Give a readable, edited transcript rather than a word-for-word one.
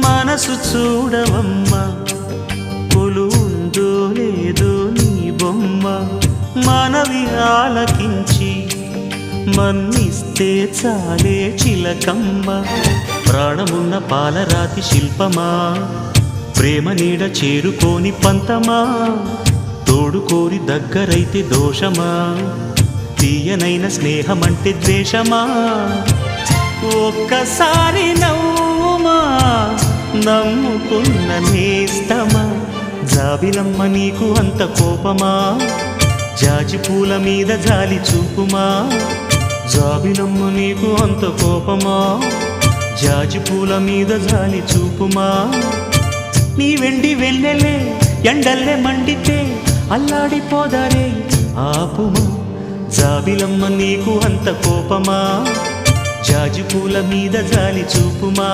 మనసు చూడవమ్మా కొలువుందో లేదో నీ బొమ్మ మనవి ఆలకించి మన్నిస్తే చాలే చిలకమ్మ ప్రాణమున్న పాలరాతి శిల్పమా ప్రేమ నీడ చేరుకోని పంతమా తోడుకోరి దగ్గరైతే దోషమా తీయనైన స్నేహమంటే ద్వేషమా ఒక్కసారి నవ్వుమా నమ్ముకున్న నేస్తమా జాబిలమ్మ నీకు అంత కోపమా జాజి పూల మీద జాలి చూపుమా జాబిలమ్మ నీకు అంత కోపమా జాజి పూల మీద జాలి చూపుమా నీ వెండి వెన్నెలే ఎండల్లే మండితే అల్లాడిపోదారే ఆపుమా జాబిలమ్మ నీకు అంత కోపమా జాజి పూల మీద జాలి చూపుమా